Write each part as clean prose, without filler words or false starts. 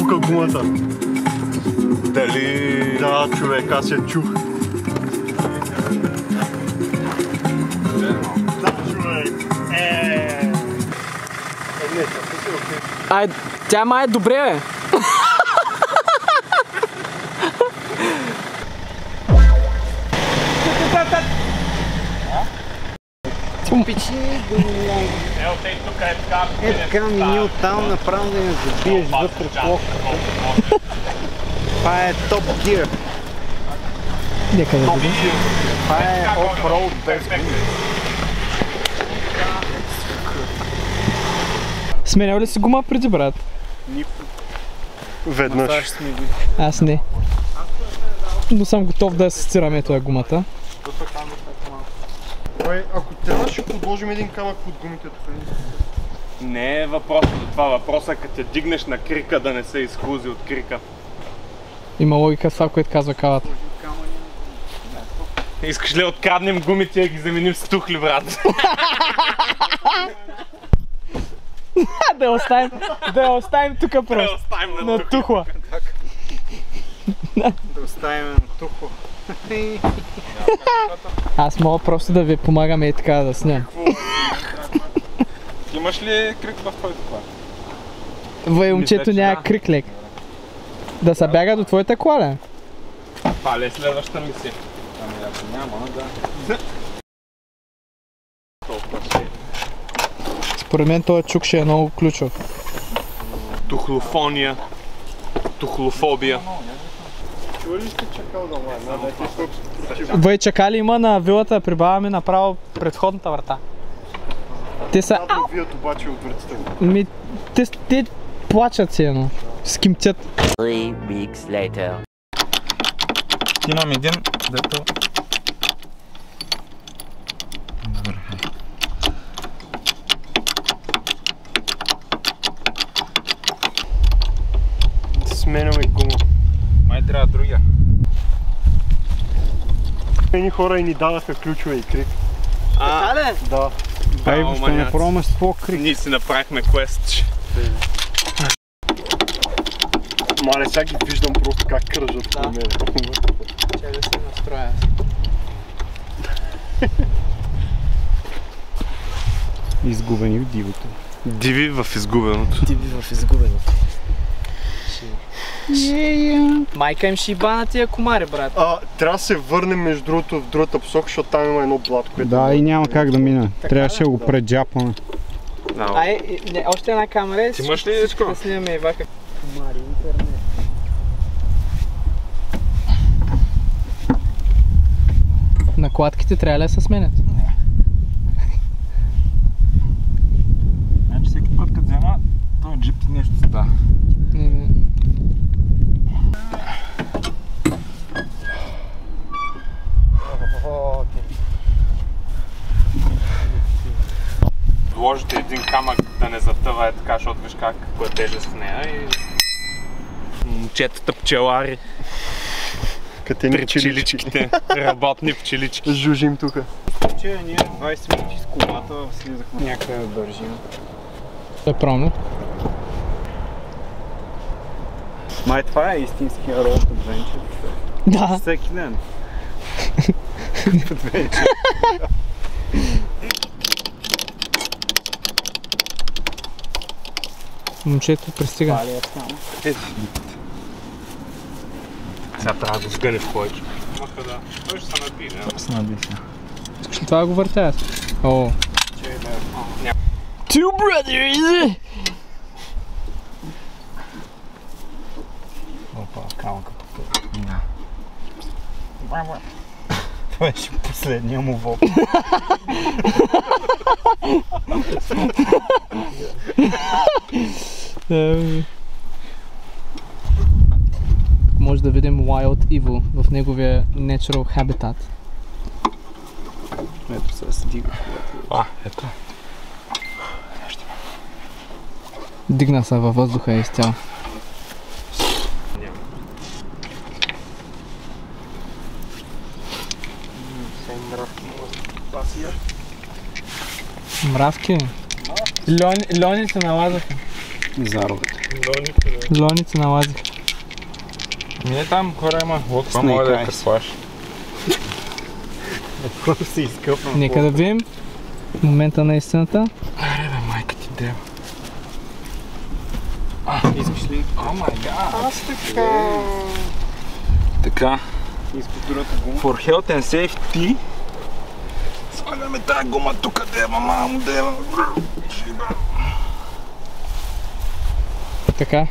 пука гумата. Дали... Да, човек, аз я чух. Да, човек. Ай, тя май е добре, бе. Е така мини оттам направо да я забиеш вътре плоската. Това е топ гир. Нека да видим. Това е оффроуд без гуми. Сменял ли си гума преди, брат? Веднъж. Аз не. Но съм готов да асистираме това гумата. Ако трябва, ще подложим един камък под гумите тук. Не е въпросът за това. Въпросът е като те дигнеш на крика да не се изхлузи от крика. Има логика в това, което казва Калата. Искаш ли откраднем гумите и ги заменим с тухли, брат? Да я оставим тук просто. На тухла. Да оставим на тухло. Аз мога просто да ви помагам и така да сням. Имаш ли крик в твоето кола? Вай, момчето няма крик лек. Да се бяга до твоята кола, ли? Това ли е следващата мисия? Ами ако няма, да. Според мен този чук ще е много ключов. Тухлофония. Тухлофобия. Чува ли сте чакал да лайна? Вай, чакали има на вилата, прибавяме направо предходната врата. Те са... Ау! Вият обаче отвратително. Те плачат си едно. Скимтят. 3 weeks later. Имам един, дето... Сменяме гума. Май трябва другия. Едни хора и ни даваха ключове и крик. Така ли? Да. Ай, въобще не пробваме с твой крик. Ние си направихме квест. Мале, сега ги виждам просто как кръжат по мен. Чай да се настроя. Изгубени в дивото. Диви в изгубеното. Диви в изгубеното. Майка им ще иба на тия комари, брат. Трябва да се върнем между другото в другата посока, защото там има едно блато, което... Да, и няма как да мина. Трябваше да го преджапваме. Още една камера. Ти имаш ли всичко? Да снимаме и вака. Комари, интернет. Накладките трябва ли да се сменят? Значи всеки път като взема, този джип ти нещо става. Вложите един камък да не затъва е така, защото виж каква е тежест в нея и... Момчетата пчелари. Катени Пчеличките, работни пчелички. Жужим тука. Че ние 20 минути с колата слизахме някъде да държим. Да пробваме. Май това е истинския road adventure. Да. Всеки ден. Момчето пристига. Сега трябва да го сгънеш повече. Маха да. Той ще се напие, не? Се наби се. Искаш ли това да го въртя аз? О. Two brothers! Опа, камъка тук. Това беше последния му воп. Може да видим Wild Evil в неговия natural habitat. Ето сега се дига колата. Ето. Дигна се във въздуха и изцяло. Мравки? Льони се налазаха. Заровете. Лоница налазих. Мие там хора има. Вот това Snake може да е Eyes. кърпаш. Когато се изкъпвам. Нека да видим момента на истината. Аре бе, майка ти дева. Искаш ли? О май гад. Аз така... Така. Искаш другата гума? For health and safety. Слагаме тази гума тук, дева, мамо, дева. Така.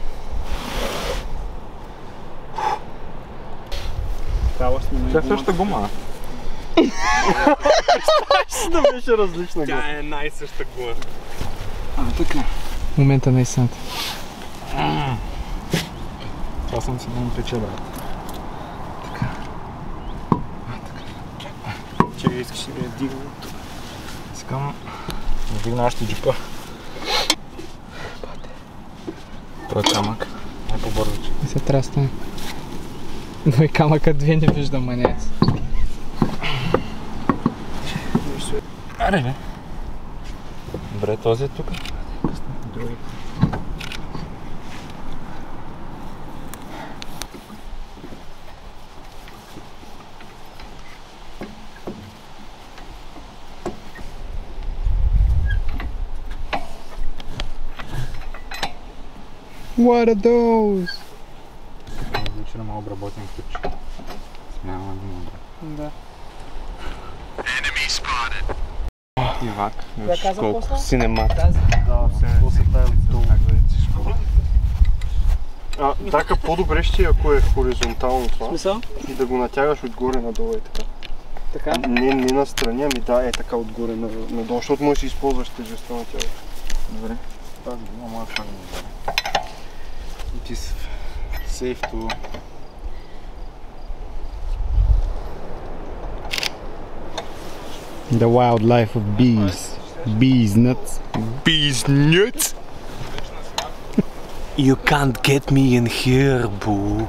Трябва да снимаме Тя гумата. същата гума. Да беше различна гума. Тя е най-съща гума. Така. Момента на истината. Това съм си много печеля. Чакай, искаш ли да я дигна? Искам да вдигна още джипа. Той е камък. Не по-бързо, че. Не се трасне. Но и камъка 2 не виждам, манец. Аре, не. Добре, този е тук. Други. What are those? Вечера мога обработим ключ. Смяна на гума. Да. Ивак. Я каза после? Синемат. Да, после тая така по-добре ще е, ако е хоризонтално това. Смисъл? И да го натягаш отгоре надолу и така. Така? Не настрани, ами да, е така отгоре надолу, защото можеш да използваш тежестта на тялото. Добре. Тази гума може да не удари. It is safe to... The wildlife of bees. Bees nuts. Bees nuts? You can't get me in here, boo.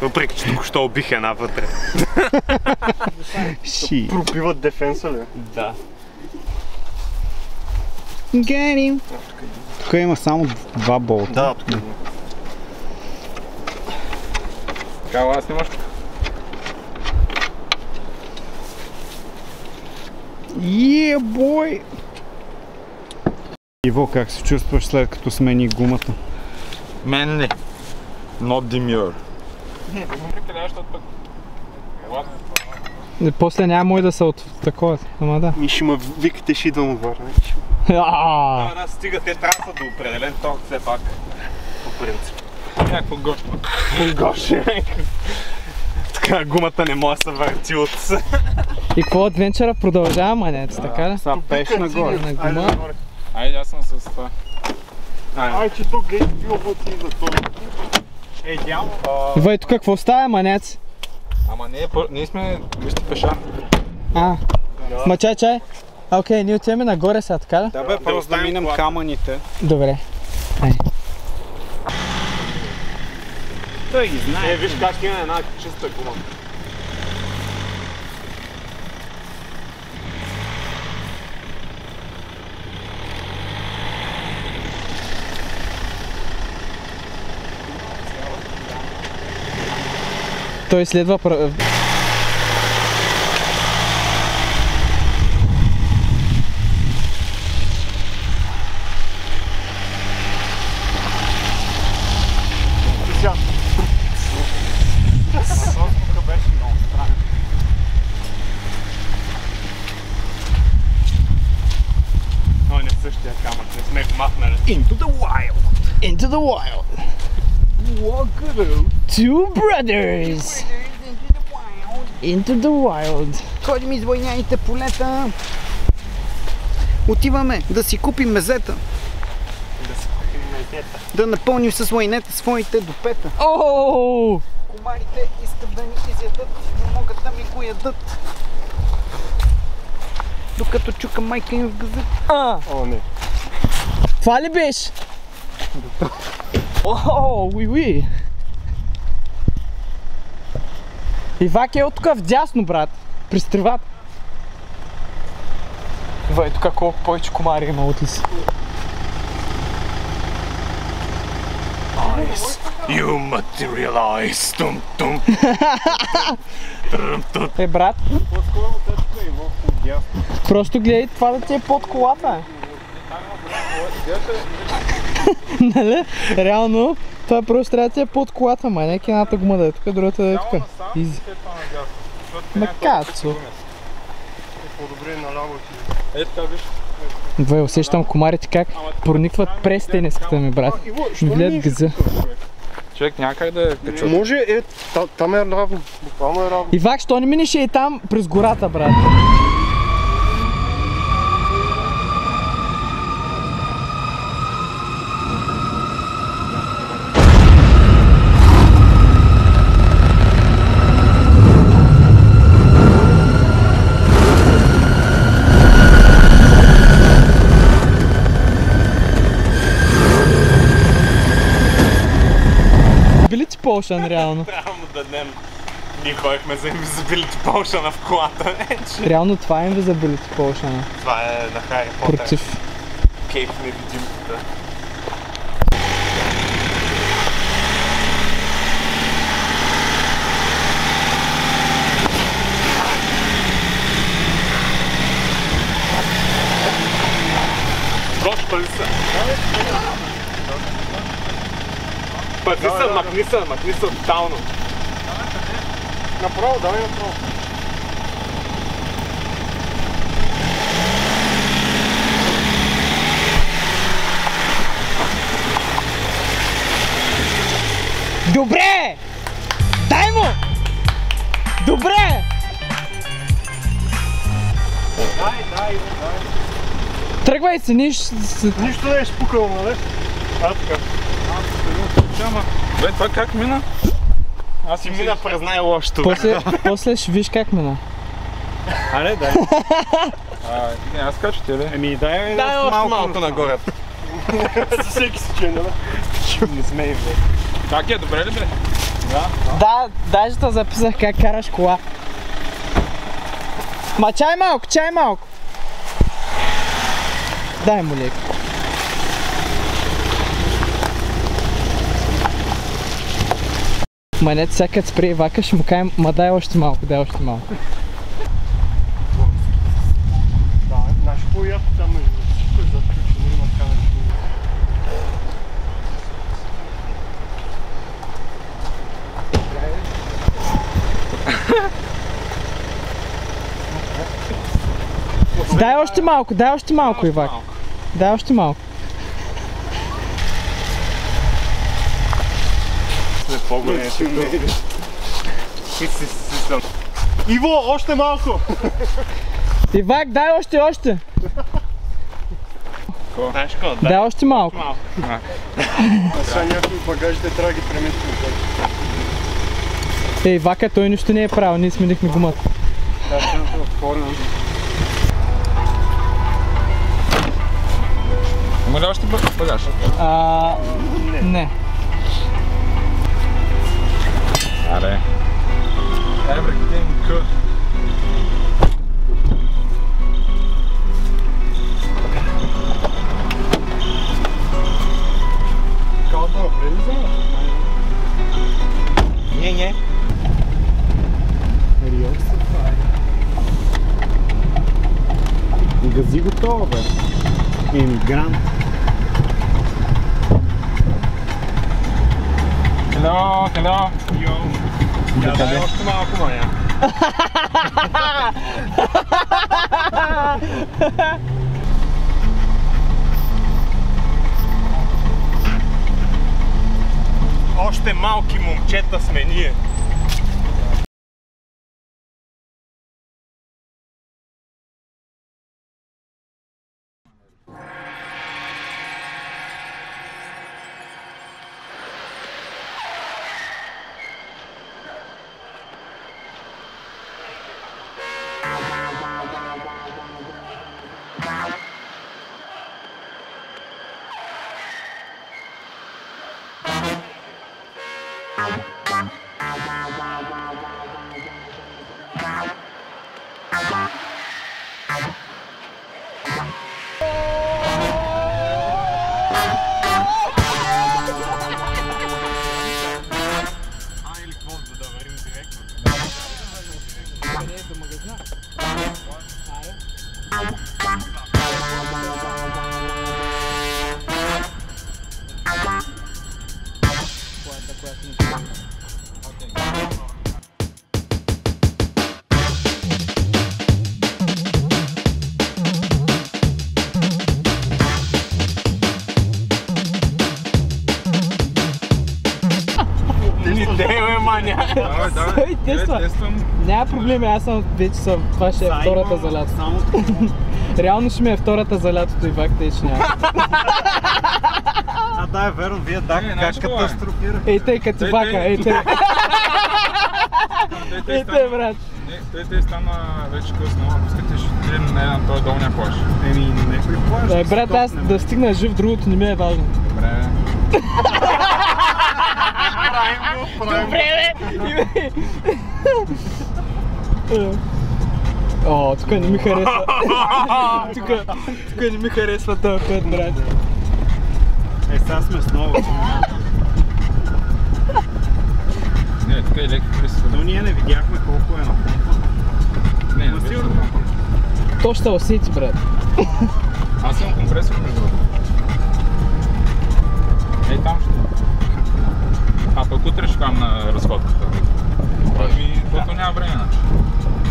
Въпреки, че току-що убих една вътре. Shit. Пробиват дефенса ли? Да. Get him. Тук има само 2 болта. Да, тук е. Така, аз снимаш тук. Yeah, boy! Иво, как се чувстваш след като смени гумата? Мен не. Not demure. После няма мой да са от такова. Ама да. Ми ще ме викате, ще идвам от Варна. Да, стига, те трябва да определен ток все пак. По принцип. Някакво гошно. Гоше. Така гумата не може да се върти от... И какво адвенчъра продължава, манец, така ли? Сега пеш нагоре. На гума. Айде, аз съм с това. Ай, че то гледай билбоци за това. Ей, дямо. Вай, тук какво става, манец? Ама ние сме вижте пеша. Ма чай. Окей, ние отиваме нагоре сега, така ли? Да бе, просто да минем камъните. Добре. Той ги знае. Виж как има една чиста гума. Той следва... Но не същия камък, не сме го махнали. Into the wild. Two brothers. Into the wild. Ходим из войняните полета. Отиваме да си купим мезета. Да напълним с войнета своите до пета. Ооо! Комарите искат да ни изядат, не могат да ми го ядат. Докато чука майка им в газет. О, не. Това ли беше? О, уи. Ивак е от тук вдясно, брат. При стревата. Вай, тук колко повече комари има от ли си? You materialize! Тум, тум. Е, брат, По-скоро точно има дясно. просто гледай това да ти е под колата. Нали? Реално, това просто трябва да ти е под колата, май. Нека едната гума да е тук, другата да е тук. Изи. Макацо. По-добре наляво ти. Ето така виж. Две, усещам комарите как проникват през тениската ми, брат. Иво, що Ми не гледат е гъза. Човек някак да е качо. Може, там е равно. Буквално е равно. Ивак, що не минеш и там през гората, брат? Ability Potion, реално. Трябва му дадем. Ние ходихме за Invisibility Potion в колата. Реално това е Invisibility Potion. Това е на Хари Потър. Против. Кейп невидимката. Пъти са, макни са тотално. Направо, давай направо. Добре! Дай му! Добре! Дай. Тръгвай се, Нищо не е спукало, нали? Така. Бе, това как мина? Аз си мина през най-лошото. После ще виж как мина. Аре, дай. Не, аз качу ти, ли? Еми, дай Малко нагоре. За всеки случай, нали? Не сме и бе. Как е, добре ли бе? Да, даже те записах как караш кола. Ма чай малко! Дай му леко. Манет сега спре Ивака, ще му кажем, ма дай още малко. Да, знаеш какво яко там е? Всичко е заключено, има така нещо. Дай още малко, Ивак. Дай още малко. След по-големия си тук. Иво, още малко! Ивак, дай още! Знаеш какво? Дай още малко. А сега някои багажите трябва да ги преместим. Ивака, той нищо не е правил, ние сменихме гумата. Да, ще е отворено. Има ли още багаж? Не. Аре. Everything good. Калата напред ли взема? Не. Риот се това е. Гази готова, бе. Емигрант. Hello. Я дай още малко, маня. Още малки момчета сме ние. Ваня. Давай, тествам. Няма проблеми, аз съм вече съм. Това ще е втората за лятото. Реално ще ми е втората за лятото и факта е, че няма. Да, е верно, вие как катастрофира. Ей тъй, като ти бака, ей тъй. Ей тъй, брат. Те стана вече късно, ако искате ще тренем на този долния плаж. Некой плаж. Брат, аз да стигна жив, другото не ми е важно. Добре. Добре, бе! О, тук не ми харесва. Тук не ми харесва този път, брат. Сега сме снова. Не, тук е леко присъда. Но ние не видяхме колко е на помпа. Не вече на помпа. То ще усети, брат. Аз имам компресор между другото. Ей, там ще. Пък утре ще кам на разходката. Защото няма време.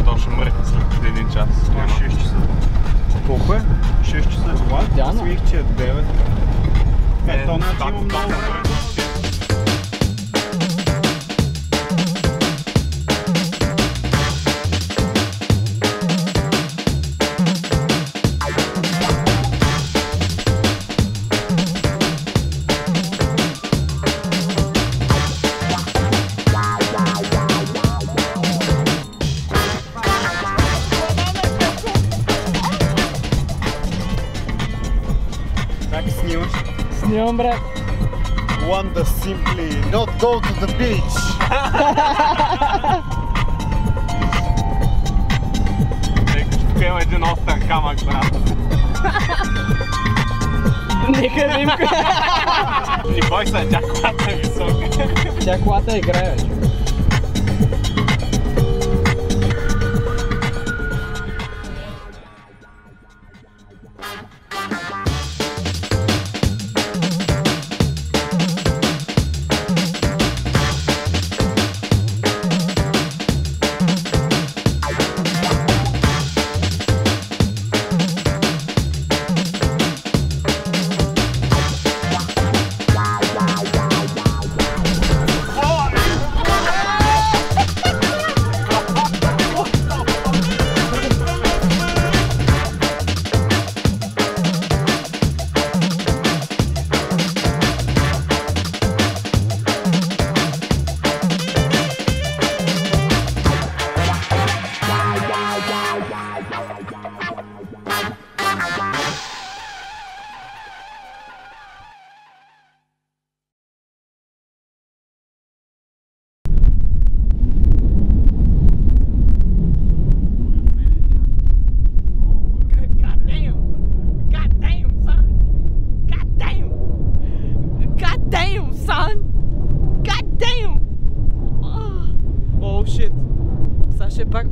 То ще мръкне след 1 час. 6 часа. Колко е? 6 часа. Идеално. Смих, че е 9. Ето, значи има много време. Снимам, брат. Want to simply not go to the beach. Тук има един остър камък, брат. Нека да им... Не бой се, тя колата е висока. Тя колата играе, вече.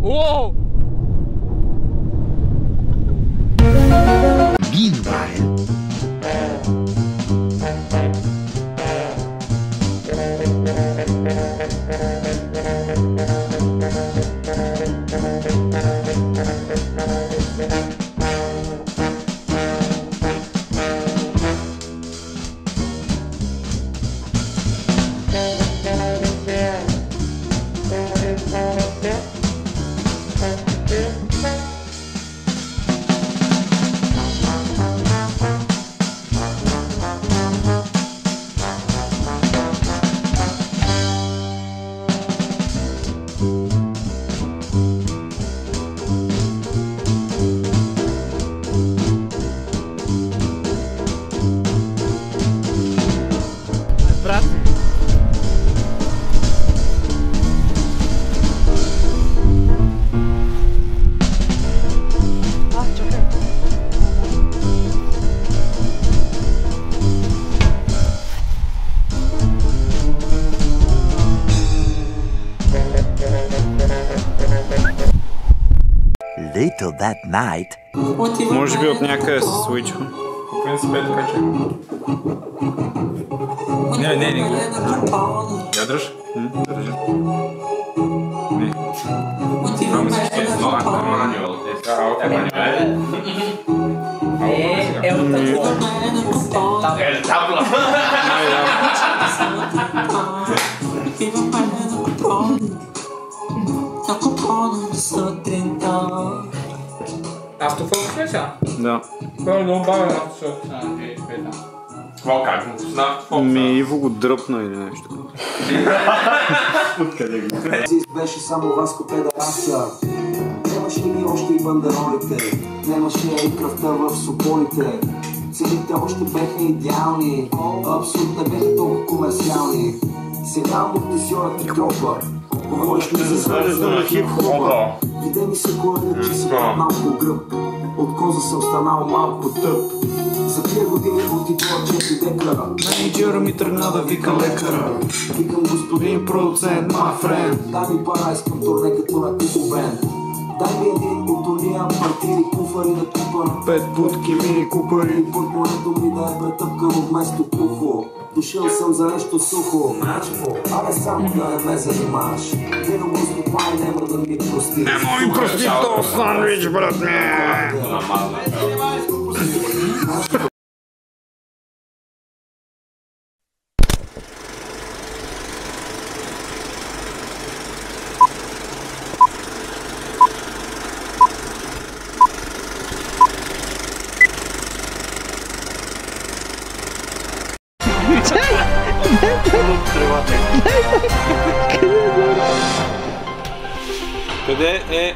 Whoa! Брат. Чакай. Later that night. Може би от някъде се случва. По принцип е така, че... Не. Я дръж? Държи. Не. Това мисля, че е зло. Мануел. Окей, мануел. Табла. сега? Да. Кой е много бавен защото? Това как му познават? Иво го дръпна или нещо. Откъде го? Беше само Васко педераса. Нямаше ли още и бандеролите? Нямаше и кръвта в сополите. Целите още беха идеални. Абсолютно не беха толкова комерциални. Сега амортизьорът ти тропа. Говориш ми за звезда на хип-хопа. Виде ми се коледа, че си малко гръб. От коза съм станал малко тъп. За 3 години отидва 4 декара. Менеджера ми тръгна да вика лекара. Викам господин продуцент, my friend. Дай ми пара, искам турне като на Кукубен. Дай ми един от уния партири куфари да купа. 5 будки мини купари. Портмонето ми да е претъпкано вместо кухо. Дошъл съм за нещо сухо. Абе само да не ме занимаш. Вино го стопай, няма да ми прости. Нема ми прости този сандвич, брат ми! Къде е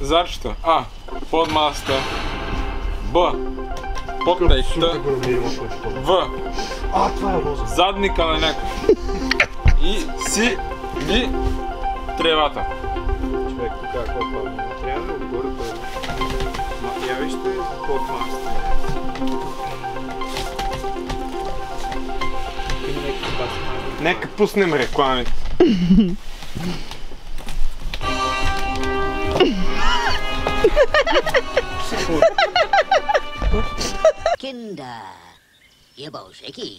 зарчето? А. Под масата. Б. Под печата. В. Задника на някой. И си ги тревата. Човек, тук какво е пълно? Трябва да отгоре пълно. Я вижте под масата. Нека пуснем рекламите. Kinder, ihr Bolschewiki.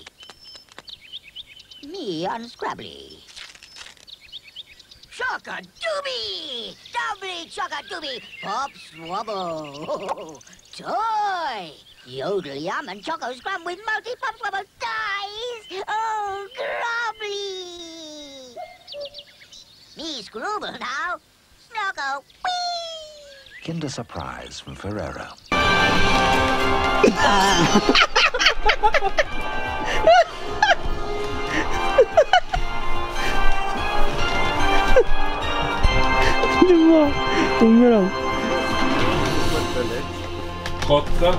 Me unscrabbly. Chock-a-doobie! Doubly chock-a-doobie! Pop swabble! Toy! Yodel yum and choco scrum with multi-pop swabble ties! Oh, grubbly! Me scrubble now! Snuggle! Whee! Kinder Surprise from Ferrero. Умирам. Котката.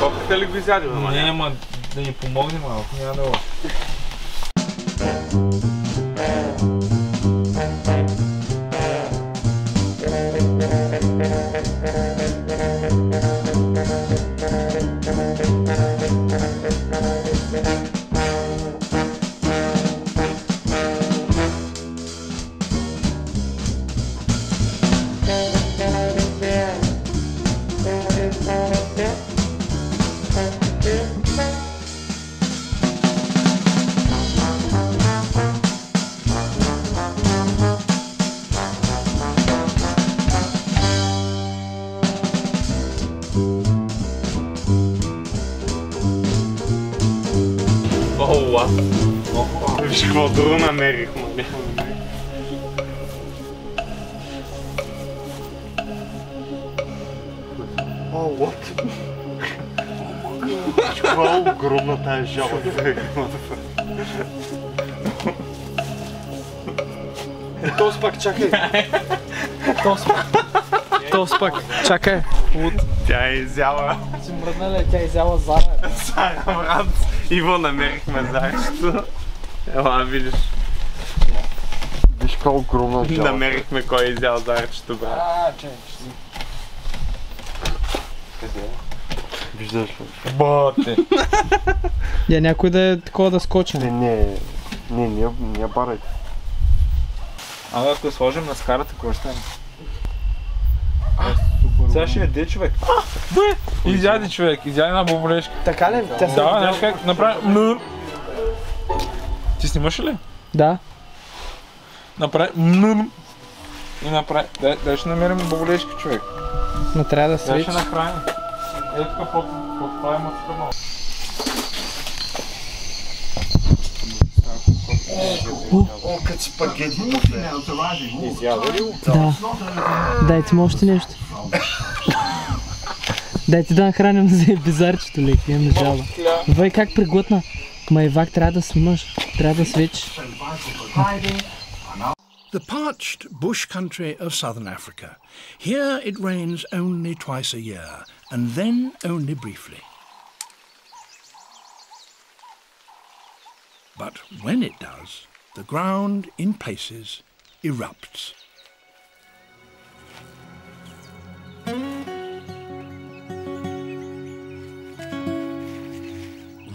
Котката ли го изяде, бе? Не, ама да ни помогне малко, няма да лошо. Виж какво друго намерихме. О, what? Това е огромна тая жаба. Този пак, чакай. Този пак, чакай. Тя е изяла. Си мръдна ли? Тя е изяла Зара. Зара, брат. Иво намерихме защо. Ела, видиш. Виж каква огромна жаба. Намерихме кой е изял зарчето, брат. Чакай. Къде? Виждаш ли? Боте! Я някой да е такова да скочи. Не барайте. Ама ако сложим на скарата, какво ще стане? Сега ще яде човек. Изяде човек, изяде една боболешка. Така ли? Да, знаеш как направи... Ти снимаш ли? Да. Направи... И направи... Дай ще намерим боболешка човек. Но трябва да Дай свич. ще нахраним. Ето тук подправим от страна. О, като спагети. Изяда ли го? Да. Дайте му още нещо. Дай ти да нахраним за бизарчето, леки, имаме жалба. Вай как преглътна. Ма Ивак трябва да снимаш, трябва да свечиш. The parched bush country of southern Africa. Here it rains only twice a year, and then only briefly. But when it does, the ground in places erupts.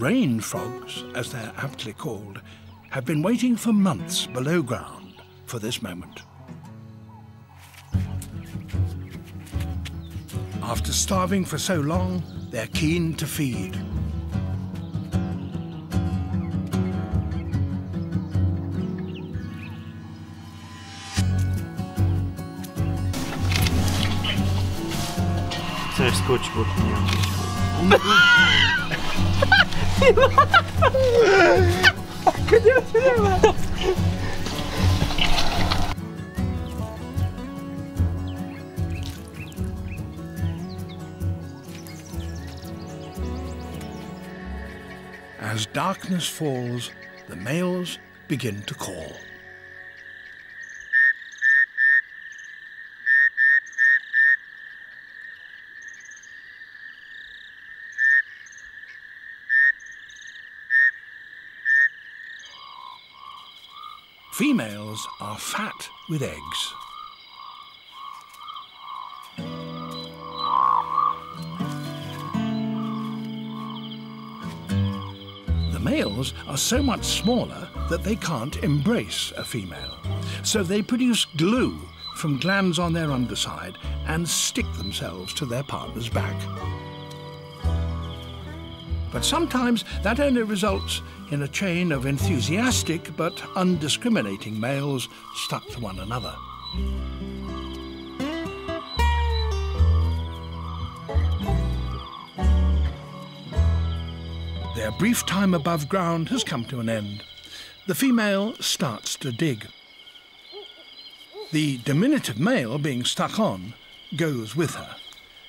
Rain frogs, as they're aptly called, have been waiting for months below ground for this moment. After starving for so long, they're keen to feed. As darkness falls, the males begin to call. Females are fat with eggs. The males are so much smaller that they can't embrace a female, so they produce glue from glands on their underside and stick themselves to their partner's back. But sometimes that only results in a chain of enthusiastic but undiscriminating males stuck to one another. Their brief time above ground has come to an end. The female starts to dig. The diminutive male being stuck on goes with her.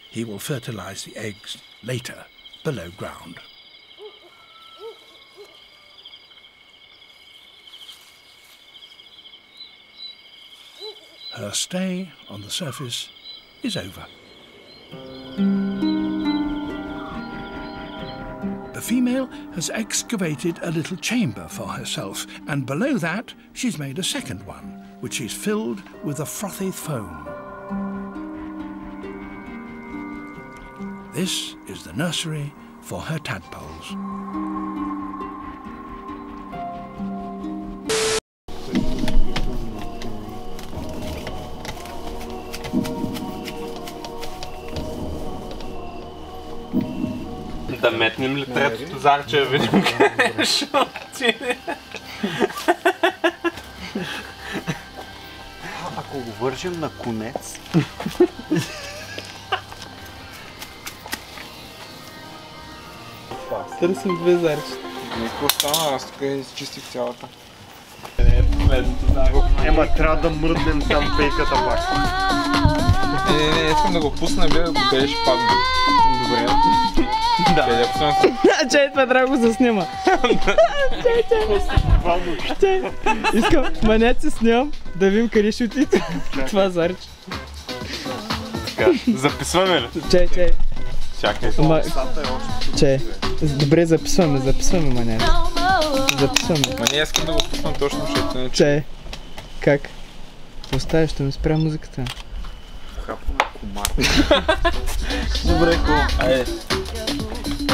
He will fertilize the eggs later below ground. Her stay on the surface is over. The female has excavated a little chamber for herself, and below that she's made a second one, which she's filled with a frothy foam. This is the nursery for her tadpoles. Да метнем ли третото зарче, да видим къде ще отиде? Ако го вържем на конец... Търсим две зарчета. Какво стана? Аз тук изчистих цялата. Следното зарче. Ема трябва да мръднем там пейката пак. Не, искам да го пусна, бе, къде ще падне. Добре. Да. Чай, това трябва да го заснима. Чай. Искам, манят се снимам, да видим къде ще отиде това зарче. Така, записваме ли? Чай. Чакай. Чай. Добре, записваме, манят. Записваме. Ма не искам да го пусна точно, защото не... Чай. Как? Оставиш, ще ми спря музиката. Хапваме комар. Добре, айде.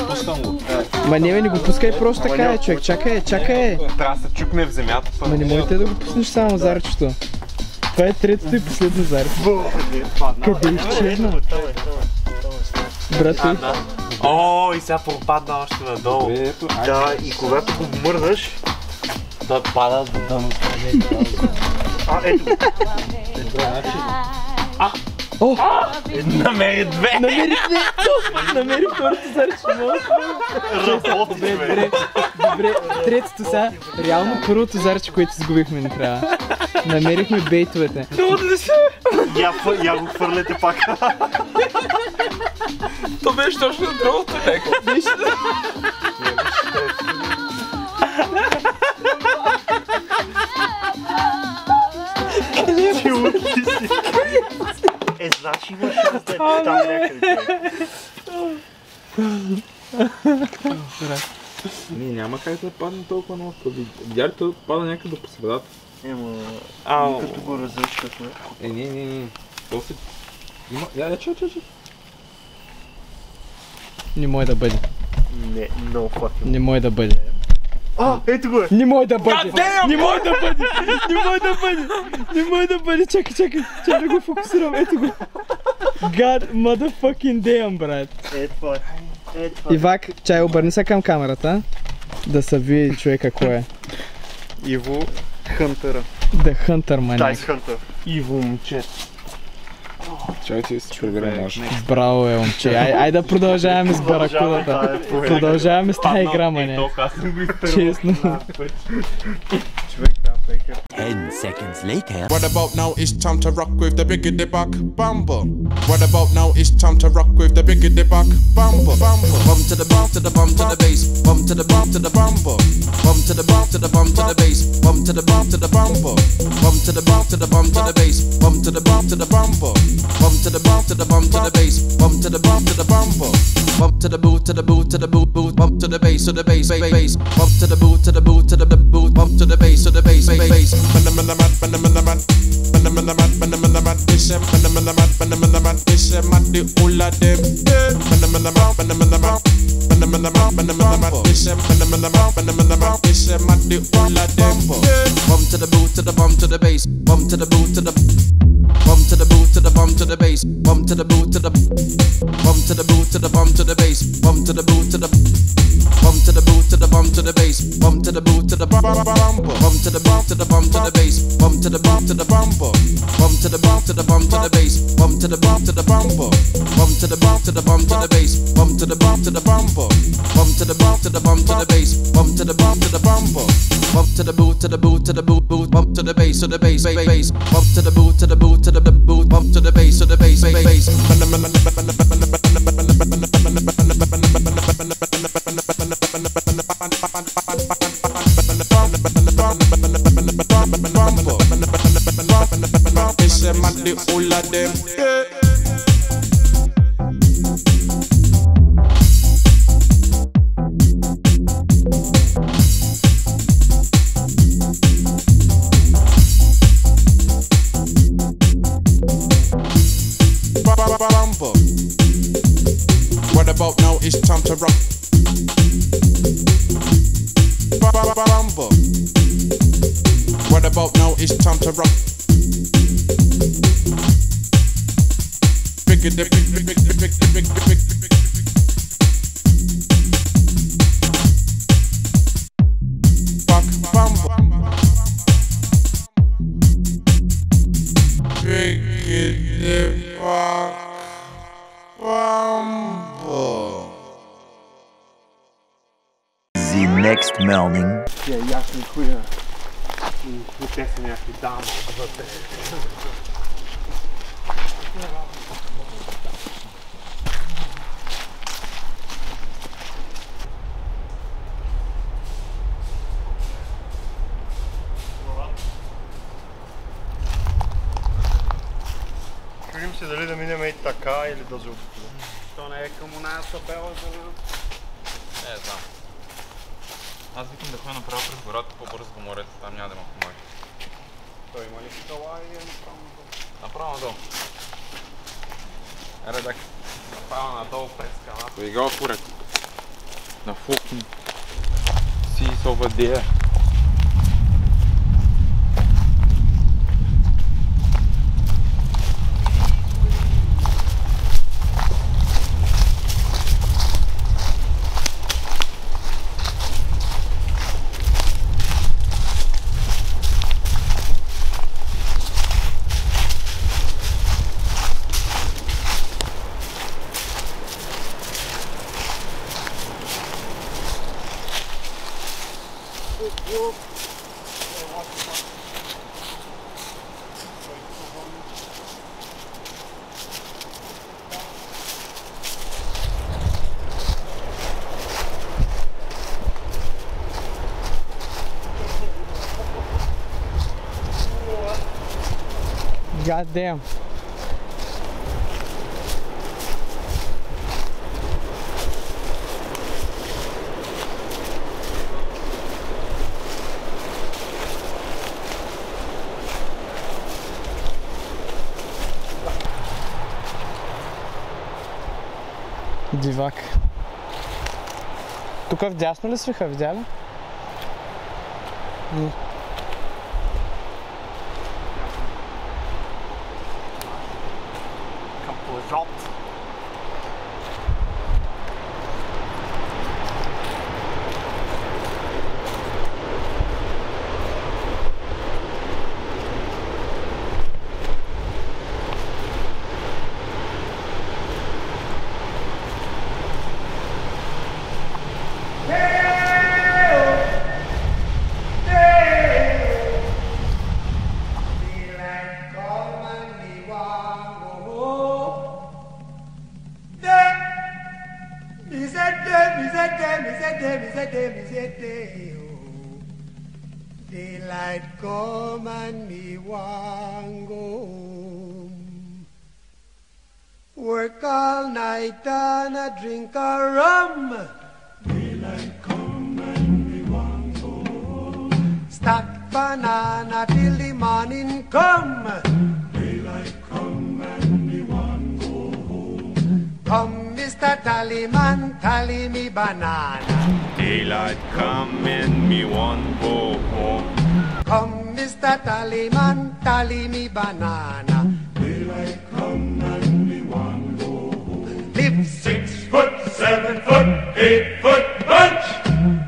Пускам го. Ма не го пускай просто така, човек. Чакай. Трябва да се чукне в земята. Ма не можете да го пуснеш само зарчето. Това е третото и последно зарче. Къде изчезна? Брат, О, и сега пропадна още надолу. Да, и когато го мърдаш, да пада до дъното. ето. Намери две! Намери второто зарче. Добре, третото сега. Реално първото зарче, което изгубихме, не трябва. Намерихме бейтовете. Я го хвърляте пак. То беше точно другото леко. Значи има шанс да е там някъде. Не, няма как да падне толкова много. Видя ли той пада някъде по средата? Като го разръщахме. Не. То се... Я, че. Не може да бъде. Не, no fucking. Не може да бъде. Ето го е! Не може да бъде! Не може да бъде! Не може да бъде! Не може да бъде! Чакай да го фокусирам, ето го! God motherfucking damn, брат! Ето е. Ивак, чай, обърни се към камерата, да се види човека кой е. Иво Хънтъра. The Hunter, маняк. Тайс Хънтър. Иво момчет. Чай ти си проверя може. Браво е, момче. Ай да продължаваме с баракудата. Продължаваме с тази игра, маняк. Честно. Човек там пекер. 10 seconds later. What about now? It's time to rock with the biggity buck bumper. What about now? It's time to rock with the biggity buck bumper. Bum to the bump to the bump to the bass. Bum to the bump to the bumper. Bum to the bump to the bump to the bass. Bum to the bump to the bumper. Bum to the bump to the bump to the bass. Bum to the bump to the bumper. Bum to the bump to the bump to the bass. Bum to the bump to the bumper. Bump to the boot to the boot to the boot boot. Bump to the bass to the bass bass. Bump to the boot to the boot to the boot. Bump to the bass to the bass bass. Bump to the boot to the bump to the bass. Bump to the boot to the bump to the boot to the bump to the bass. Bump to the boot to the bump to the boot to the bump to the bass. Bump to the boot to the bump to the boot to the bump to the bass. Bump to the boot to the bump to the bump to the bump to the bass. Bump to the bump to the bumper. Bump to the bump to the bump to the bass. Bump to the bump to the bumper. Bump to the bump to the bump to the bass. Bump to the bump to the bumper. Bump to the bump to the bump to the bass. Bump to the bump to the bumper. Bump to the boot to the boot to the boot boot. Bump to the bass to the bass bass. Bump to the boot to the boot to the boot. Bump to the bass to the bass bass. All of them, yeah. What about now? It's time to rock. What about now? It's time to rock. Big, big, big, big, big, big, big, big. Rock, bumbo. Big, big, rock, bumbo. The next morning. Тя ясни хуя. Те са някакви дами вътре. Чудим се дали да минем и така или да заобиколим. То не е към оная табела за... Не знам. Аз викам да ходя направо през гората, по-бързо по морето, там няма да има помага. Той има ли скала и е направо надолу? Направо надолу. Редак. Направо надолу през скалата. We go for it. На fucking seas over there. God damn. Дивак. Тук вдясно ли свиха? Видя ли? Към плажот. Daylight come and me want go home. Work all night and a drink a rum. Daylight come and me want go home. Stack banana till the morning come. Daylight come and me want go home. Come, Mr. Tallyman, tally me banana. Daylight come and me want go home. Come, Mr. Tallyman, tally me banana. Daylight come and me want go home. Live 6 foot, 7 foot, 8 foot bunch.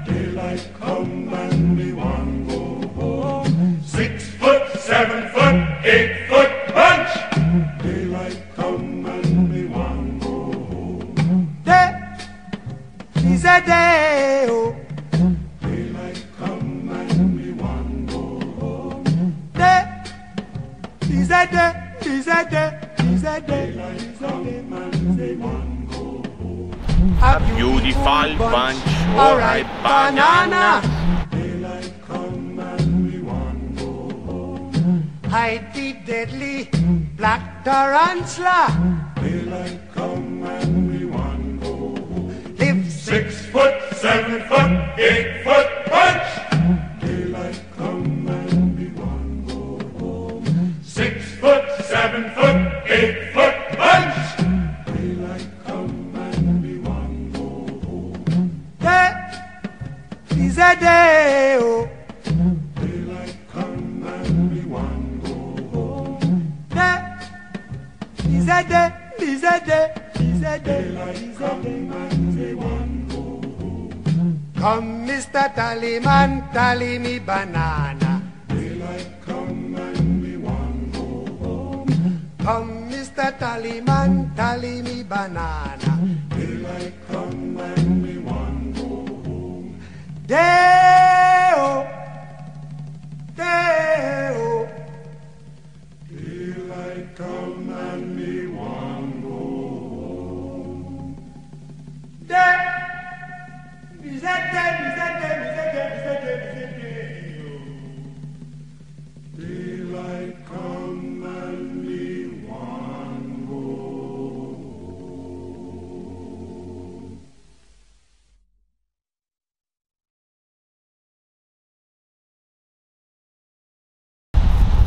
Daylight come and me want go home. 6 foot, 7 foot, 8 foot bunch. Daylight come and me want go home. Day is a day, oh. Daylight come and me want go home. Day is a day, is a day, is a day. Daylight come and me want go home. A beautiful bunch, alright, banana. Daylight come and me want go home. Hide the deadly black tarantula. Daylight come and me want go home. Live 6 foot, 7 foot, 8 foot bunch. Daylight come and me want go home. 6 foot, 7 foot, 8 foot bunch. Daylight come and me want go home. Day is a day, oh. Daylight come and me want go home. Day is a day, is a day, is a day. Daylight come and me want go home. Come, Mr. Tallyman, tally me banana. Daylight come and me want go home. Come, Mr. Tallyman, tally me banana. Daylight come and me want go home. Day-o, day-o. Daylight come and me want go home. Day, is that day, is that day, is that day, is that day, is that day, daylight come and me want go home.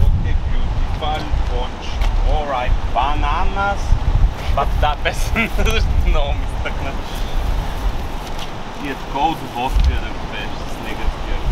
Okay, beautiful bunch, alright, bananas. But that песен много ми стъкна. И е такова удоволствие да го пееш с неговия акцент.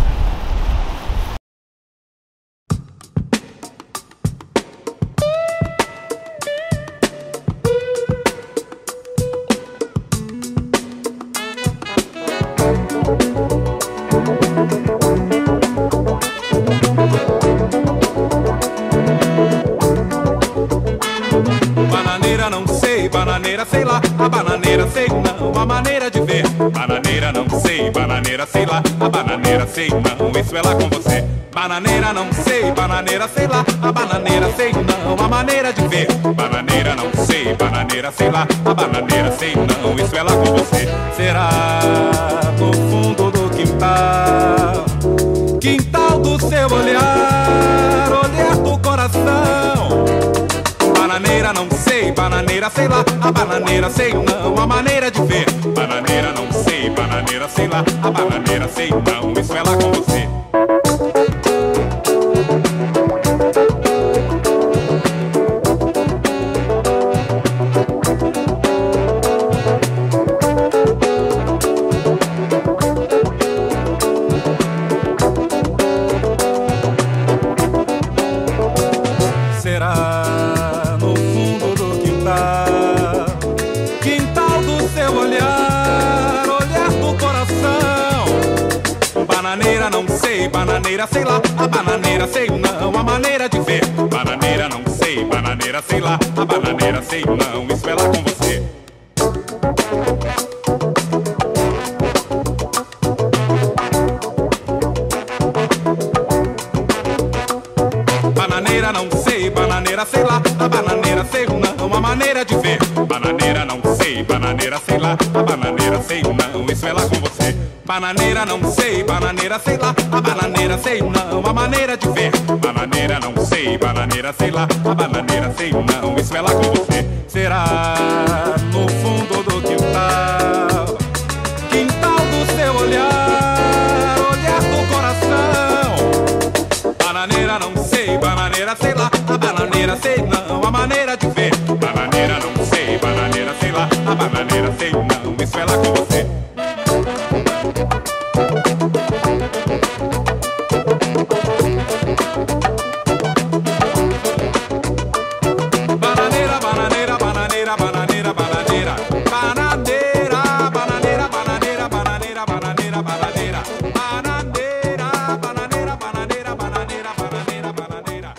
Bananeira não sei, bananeira sei lá, a bananeira sei não, a maneira de ver. Bananeira não sei, bananeira sei lá, a bananeira sei não, isso é lá com você. Bananeira não sei, bananeira sei lá, a bananeira sei não, a maneira de ver. Bananeira não sei, bananeira sei lá, a bananeira sei não, isso é lá com você. Será no fundo do quintal, quintal do seu olhar, olhar do coração. bananeira, sei lá, a bananeira, sei não, a maneira de ver. Bananeira não sei, bananeira, sei lá, a bananeira, sei não, isso é lá com você. Será no fundo do quintal, quintal do seu olhar, olhar do coração. Bananeira não sei, bananeira sei lá, a bananeira sei não, a maneira de ver. Bananeira não sei, bananeira sei lá, a bananeira sei não, isso é lá com você. Bananeira não sei, bananeira sei lá, a bananeira sei não, a maneira de ver. Bananeira não sei, bananeira sei lá, a bananeira sei não, isso é lá com você. Bananeira não sei, bananeira sei lá, a bananeira sei não, a maneira de ver. Bananeira não sei, bananeira sei lá, a bananeira sei não, isso é lá com você. Será no fundo do quintal, quintal do seu olhar, olhar do coração. Bananeira não sei, bananeira sei lá, a bananeira sei não, a maneira de ver. Bananeira não sei, bananeira sei lá, a bananeira sei não, isso é lá com você. Bananeira, bananeira, bananeira, bananeira, bananeira, bananeira, bananeira, bananeira, bananeira, bananeira, bananeira, bananeira, bananeira, bananeira, bananeira, bananeira, bananeira, bananeira.